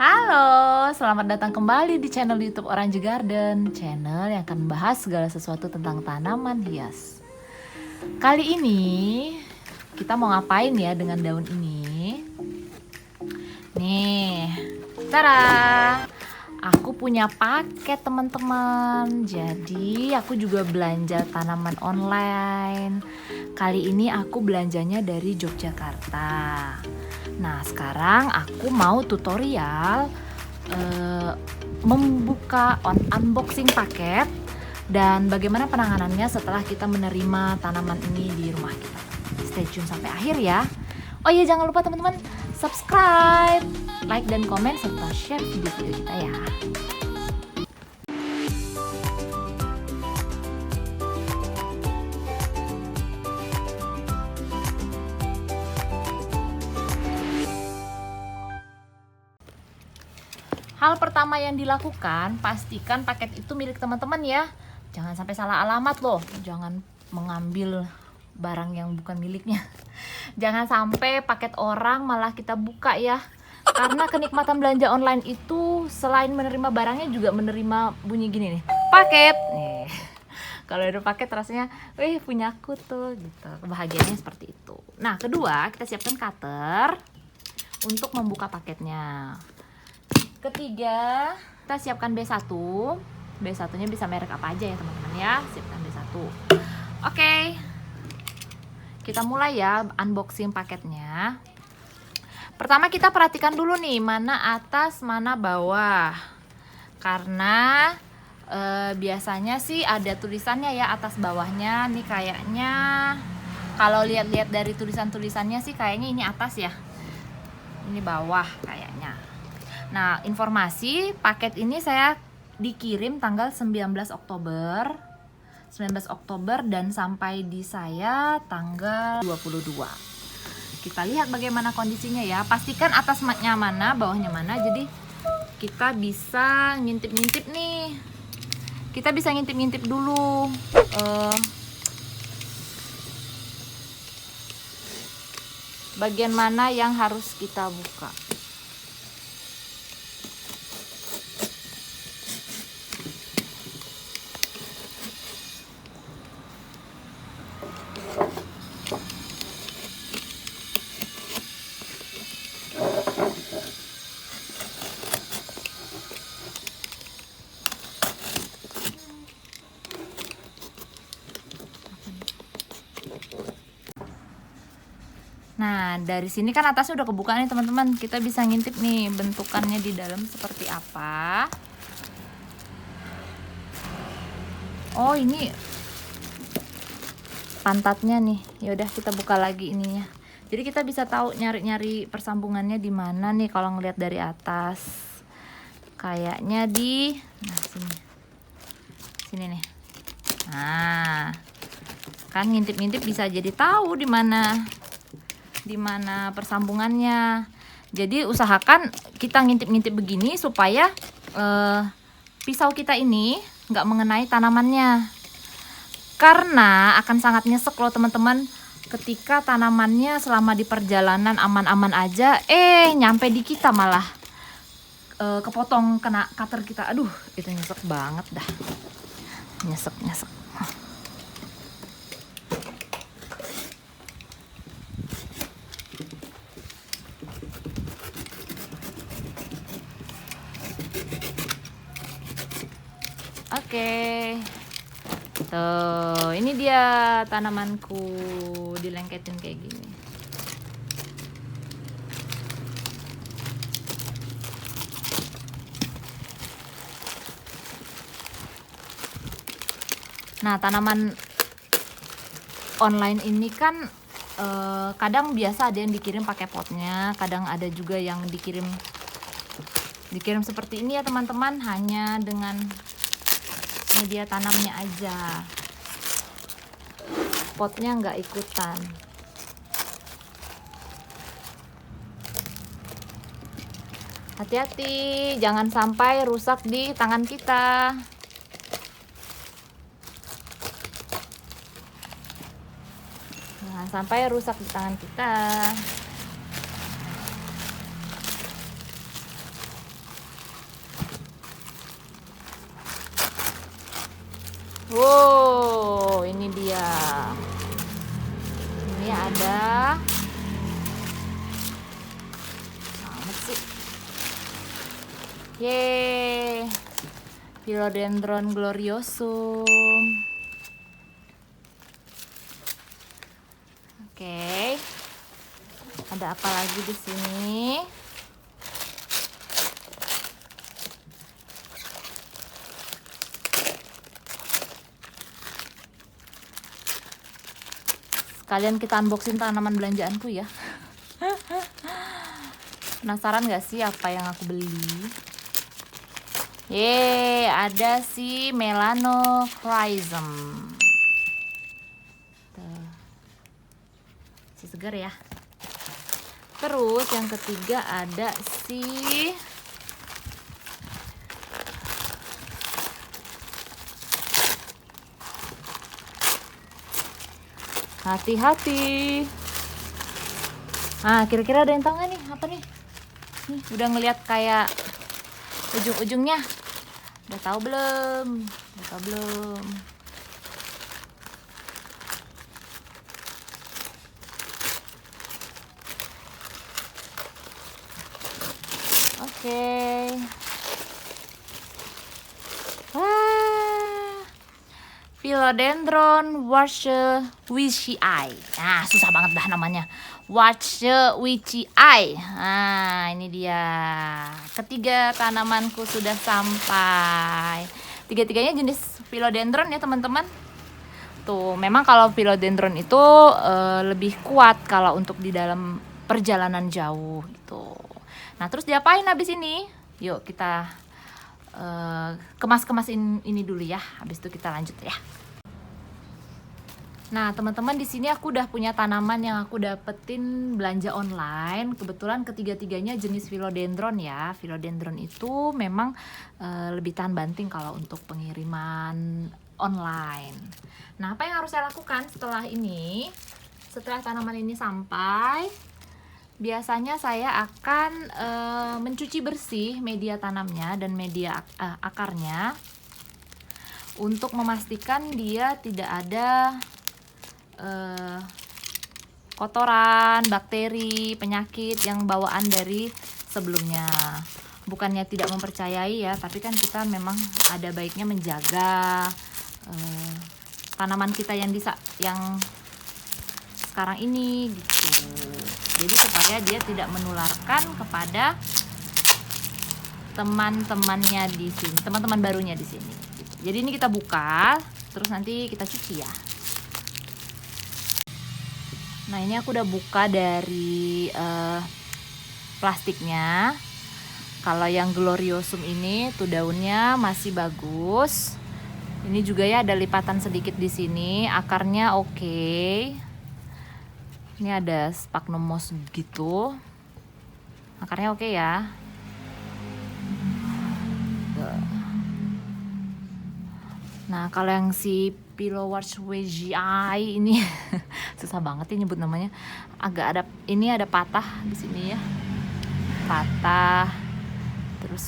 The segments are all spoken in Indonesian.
Halo, selamat datang kembali di channel YouTube Orange Garden, channel yang akan membahas segala sesuatu tentang tanaman hias. Kali ini kita mau ngapain ya dengan daun ini? Nih, tara, aku punya paket teman-teman. Jadi aku juga belanja tanaman online. Kali ini aku belanjanya dari Yogyakarta. Nah, sekarang aku mau tutorial membuka unboxing paket dan bagaimana penanganannya setelah kita menerima tanaman ini di rumah kita. Stay tune sampai akhir ya. Oh iya, jangan lupa teman-teman subscribe, like dan komen serta share video-video kita ya. Hal pertama yang dilakukan, pastikan paket itu milik teman-teman ya. Jangan sampai salah alamat loh. Jangan mengambil barang yang bukan miliknya. Jangan sampai paket orang malah kita buka ya. Karena kenikmatan belanja online itu selain menerima barangnya juga menerima bunyi gini nih. Paket. Nih. Kalau ada paket rasanya, wih punyaku tuh gitu. Kebahagiaannya seperti itu. Nah, kedua, kita siapkan cutter untuk membuka paketnya. Ketiga, kita siapkan B1. B1-nya bisa merek apa aja ya teman-teman ya. Siapkan B1. Oke. Kita mulai ya unboxing paketnya. Pertama kita perhatikan dulu nih mana atas, mana bawah. Karena biasanya sih ada tulisannya ya atas bawahnya. Nih kayaknya kalau lihat-lihat dari tulisan-tulisannya sih kayaknya ini atas ya. Ini bawah kayaknya. Nah, informasi paket ini saya dikirim tanggal 19 Oktober dan sampai di saya tanggal 22. Kita lihat bagaimana kondisinya ya. Pastikan atasnya mana, bawahnya mana. Jadi kita bisa ngintip-ngintip nih. Kita bisa ngintip-ngintip dulu. Bagian mana yang harus kita buka. Nah, dari sini kan atasnya udah kebuka nih teman-teman. Kita bisa ngintip nih bentukannya di dalam seperti apa. Oh, ini pantatnya nih. Ya udah kita buka lagi ininya. Jadi kita bisa tahu nyari-nyari persambungannya di mana nih kalau ngelihat dari atas. Kayaknya di sini. Sini nih. Nah, kan ngintip-ngintip bisa jadi tahu di mana persambungannya. Jadi usahakan kita ngintip-ngintip begini supaya pisau kita ini nggak mengenai tanamannya, karena akan sangat nyesek loh teman-teman ketika tanamannya selama di perjalanan aman-aman aja nyampe di kita malah kepotong kena cutter kita. Aduh, itu nyesek banget dah, nyesek. Oke. Tuh, ini dia tanamanku dilengketin kayak gini. Nah, tanaman online ini kan kadang biasa ada yang dikirim pakai potnya, kadang ada juga yang dikirim seperti ini ya teman-teman, hanya dengan media tanamnya aja, potnya nggak ikutan. Hati-hati, jangan sampai rusak di tangan kita. Jangan sampai rusak di tangan kita. Wow, ini dia. Ini ada amat sih. Yeay, Philodendron gloriosum. Oke, ada apa lagi di sini? Sekalian kita unboxing tanaman belanjaanku ya. Penasaran gak sih apa yang aku beli? Yeay, ada si Melanochrysum. Tuh. Si segar ya. Terus yang ketiga ada si hati-hati. Nah, kira-kira ada yang tahu nggak nih? Apa nih? Nih, udah ngeliat kayak ujung-ujungnya. Udah tahu belum? Udah tahu belum? Oke. Philodendron Warscewiczii. Nah, susah banget dah namanya. Warscewiczii. Nah, ini dia. Ketiga tanamanku sudah sampai. Tiga-tiganya jenis philodendron ya, teman-teman. Tuh, memang kalau philodendron itu lebih kuat kalau untuk di dalam perjalanan jauh gitu. Nah, terus diapain habis ini? Yuk kita kemas-kemasin ini dulu ya. Habis itu kita lanjut ya. Nah, teman-teman, di sini aku udah punya tanaman yang aku dapetin belanja online. Kebetulan ketiga-tiganya jenis philodendron ya. Philodendron itu memang lebih tahan banting kalau untuk pengiriman online. Nah, apa yang harus saya lakukan setelah ini? Setelah tanaman ini sampai, biasanya saya akan mencuci bersih media tanamnya dan media akarnya untuk memastikan dia tidak ada kotoran, bakteri, penyakit yang bawaan dari sebelumnya. Bukannya tidak mempercayai ya, tapi kan kita memang ada baiknya menjaga tanaman kita yang sekarang ini gitu. Jadi supaya dia tidak menularkan kepada teman-temannya di sini, teman-teman barunya di sini. Gitu. Jadi ini kita buka, terus nanti kita cuci ya. Nah, ini aku udah buka dari plastiknya. Kalau yang gloriosum ini tuh daunnya masih bagus. Ini juga ya ada lipatan sedikit di sini. Akarnya oke. Ini ada sphagnum moss gitu. Akarnya oke ya. Nah, kalau yang si Warscewiczii ini susah banget ya nyebut namanya. Ini ada patah di sini ya. Patah. Terus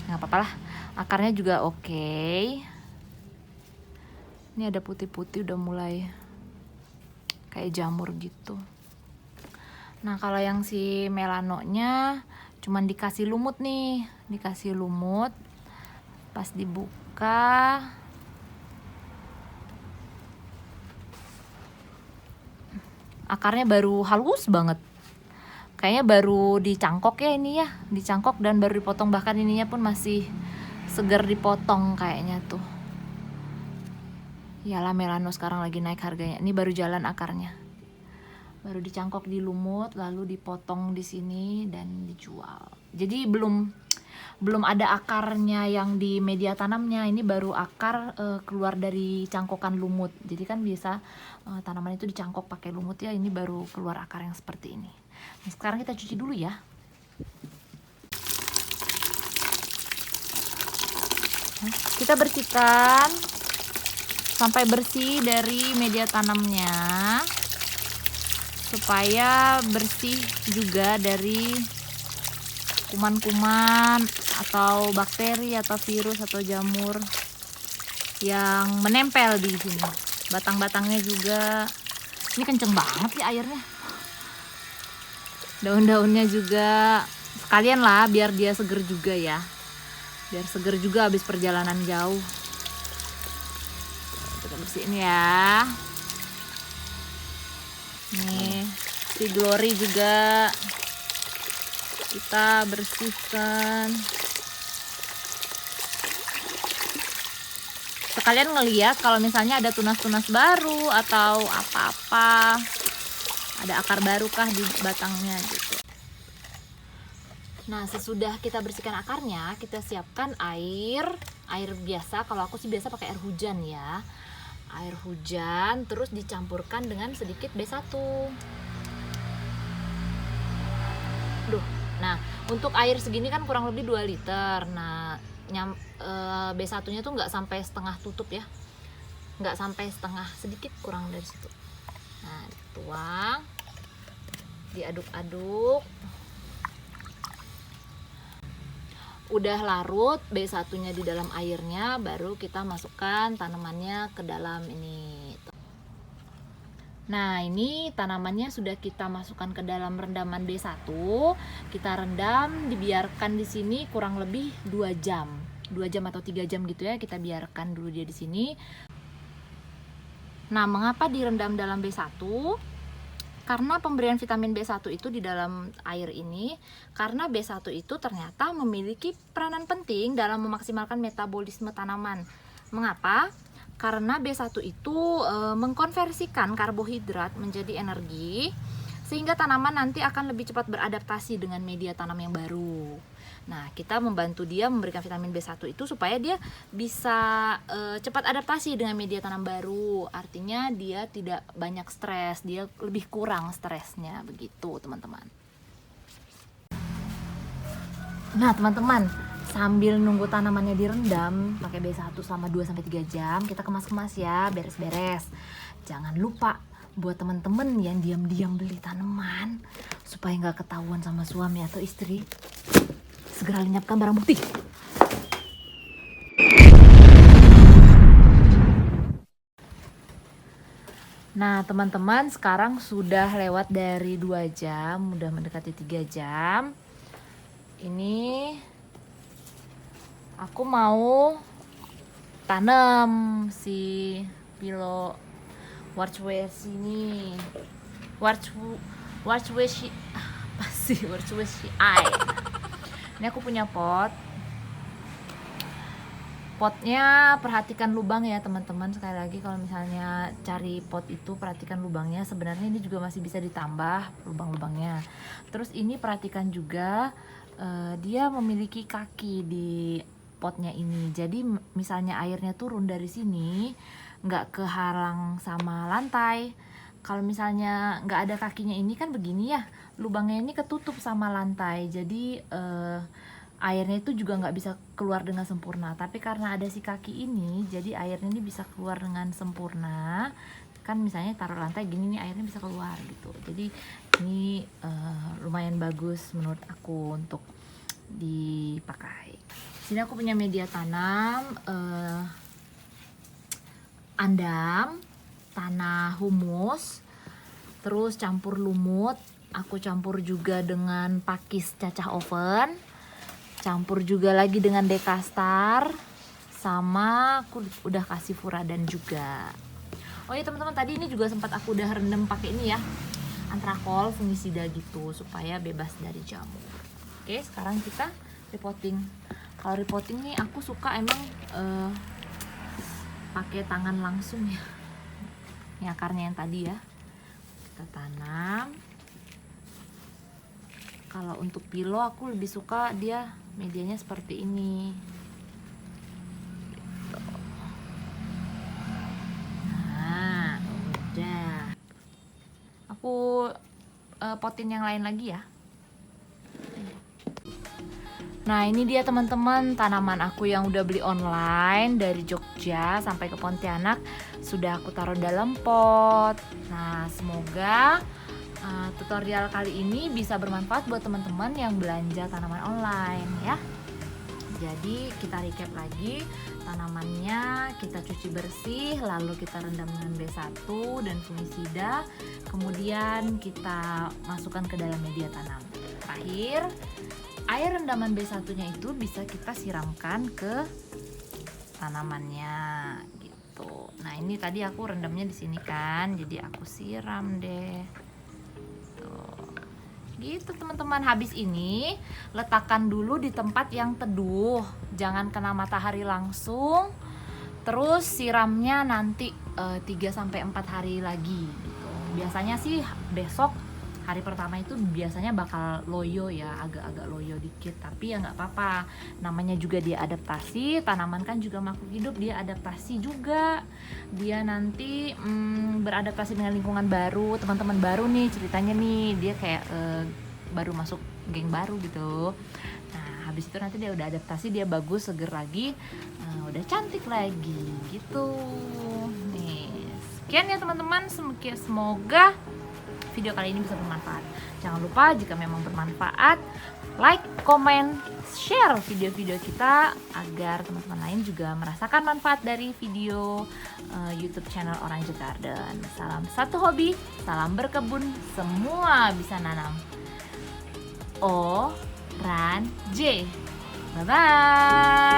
nggak apa-apa lah. Akarnya juga oke. Ini ada putih-putih udah mulai kayak jamur gitu. Nah, kalau yang si melanonya cuman dikasih lumut nih. Dikasih lumut. Pas dibuka akarnya baru halus banget. Kayaknya baru dicangkok ya ini ya. Dicangkok dan baru dipotong. Bahkan ininya pun masih segar dipotong kayaknya tuh. Iyalah melano sekarang lagi naik harganya. Ini baru jalan akarnya. Baru dicangkok di lumut, lalu dipotong di sini dan dijual. Jadi belum ada akarnya yang di media tanamnya. Ini baru akar keluar dari cangkokan lumut. Jadi kan biasa tanaman itu dicangkok pakai lumut ya. Ini baru keluar akar yang seperti ini. Nah, sekarang kita cuci dulu ya. Nah, kita bersihkan sampai bersih dari media tanamnya, supaya bersih juga dari kuman-kuman atau bakteri atau virus atau jamur yang menempel di sini. Batang-batangnya juga. Ini kenceng banget sih airnya. Daun-daunnya juga sekalian lah biar dia seger juga ya. Biar seger juga habis perjalanan jauh. Kita bersihin ya. Nih, si Glory juga kita bersihkan. Sekalian ngeliat kalau misalnya ada tunas-tunas baru atau apa-apa, ada akar baru kah di batangnya gitu. Nah, sesudah kita bersihkan akarnya, kita siapkan air biasa. Kalau aku sih biasa pakai air hujan ya. Air hujan terus dicampurkan dengan sedikit B1. Nah, untuk air segini kan kurang lebih 2 liter. Nah, B1-nya tuh nggak sampai setengah tutup ya. Nggak sampai setengah, sedikit kurang dari situ. Nah, dituang. Diaduk-aduk. Udah larut B1-nya di dalam airnya, baru kita masukkan tanamannya ke dalam ini. Nah, ini tanamannya sudah kita masukkan ke dalam rendaman B1. Kita rendam, dibiarkan di sini kurang lebih 2 jam. 2 jam atau 3 jam gitu ya, kita biarkan dulu dia di sini. Nah, mengapa direndam dalam B1? Karena pemberian vitamin B1 itu di dalam air ini, karena B1 itu ternyata memiliki peranan penting dalam memaksimalkan metabolisme tanaman. Mengapa? Karena B1 itu mengkonversikan karbohidrat menjadi energi, sehingga tanaman nanti akan lebih cepat beradaptasi dengan media tanam yang baru. Nah, kita membantu dia memberikan vitamin B1 itu supaya dia bisa cepat adaptasi dengan media tanam baru. Artinya dia tidak banyak stres, dia lebih kurang stresnya, begitu teman-teman. Nah, teman-teman, sambil nunggu tanamannya direndam pakai B1 selama 2-3 jam, kita kemas-kemas ya, beres-beres. Jangan lupa buat teman-teman yang diam-diam beli tanaman supaya nggak ketahuan sama suami atau istri, segera lenyapkan barang bukti. Nah, teman-teman, sekarang sudah lewat dari 2 jam, udah mendekati 3 jam. Ini aku mau tanam si Philo Warchwesi ini. Warchwesi apa sih? Warchwesi Ini aku punya pot. Potnya perhatikan lubang ya teman-teman. Sekali lagi kalau misalnya cari pot itu perhatikan lubangnya. Sebenarnya ini juga masih bisa ditambah lubang-lubangnya. Terus ini perhatikan juga dia memiliki kaki di potnya ini. Jadi misalnya airnya turun dari sini nggak kehalang sama lantai. Kalau misalnya nggak ada kakinya ini kan begini ya, lubangnya ini ketutup sama lantai. Jadi airnya itu juga nggak bisa keluar dengan sempurna. Tapi karena ada si kaki ini, jadi airnya ini bisa keluar dengan sempurna. Kan misalnya taruh lantai gini nih, airnya bisa keluar gitu. Jadi ini lumayan bagus menurut aku untuk dipakai. Sini aku punya media tanam andam, tanah humus, terus campur lumut. Aku campur juga dengan pakis cacah oven, campur juga lagi dengan dekastar, sama aku udah kasih furadan juga. Oh ya teman-teman, tadi ini juga sempat aku udah rendam pakai ini ya, antrakol fungisida gitu supaya bebas dari jamur. Oke, sekarang kita repotting. Kalau repotting nih aku suka emang pakai tangan langsung ya. Ini akarnya yang tadi ya, kita tanam. Kalau untuk Philo aku lebih suka dia medianya seperti ini. Gitu. Nah, udah. Aku potin yang lain lagi ya. Nah, ini dia teman-teman tanaman aku yang udah beli online dari Jogja sampai ke Pontianak. Sudah aku taruh dalam pot. Nah, semoga tutorial kali ini bisa bermanfaat buat teman-teman yang belanja tanaman online ya. Jadi kita recap lagi, tanamannya kita cuci bersih, lalu kita rendam dengan B1 dan fungisida, kemudian kita masukkan ke dalam media tanam. Terakhir, air rendaman B1-nya itu bisa kita siramkan ke tanamannya gitu. Nah, ini tadi aku rendamnya di sini kan, jadi aku siram deh. Gitu teman-teman. Habis ini letakkan dulu di tempat yang teduh, jangan kena matahari langsung. Terus siramnya nanti 3-4 hari lagi gitu. Biasanya sih besok hari pertama itu biasanya bakal loyo ya, agak-agak loyo dikit, tapi ya nggak apa-apa, namanya juga dia adaptasi. Tanaman kan juga makhluk hidup, dia adaptasi juga, dia nanti beradaptasi dengan lingkungan baru, teman-teman baru nih ceritanya nih, dia kayak baru masuk geng baru gitu. Nah, habis itu nanti dia udah adaptasi, dia bagus, seger lagi, udah cantik lagi gitu. Nih, sekian ya teman-teman, semoga video kali ini bisa bermanfaat. Jangan lupa jika memang bermanfaat, like, comment, share video-video kita agar teman-teman lain juga merasakan manfaat dari video YouTube channel Orange Garden. Salam satu hobi, salam berkebun, semua bisa nanam. Orange. Bye-bye.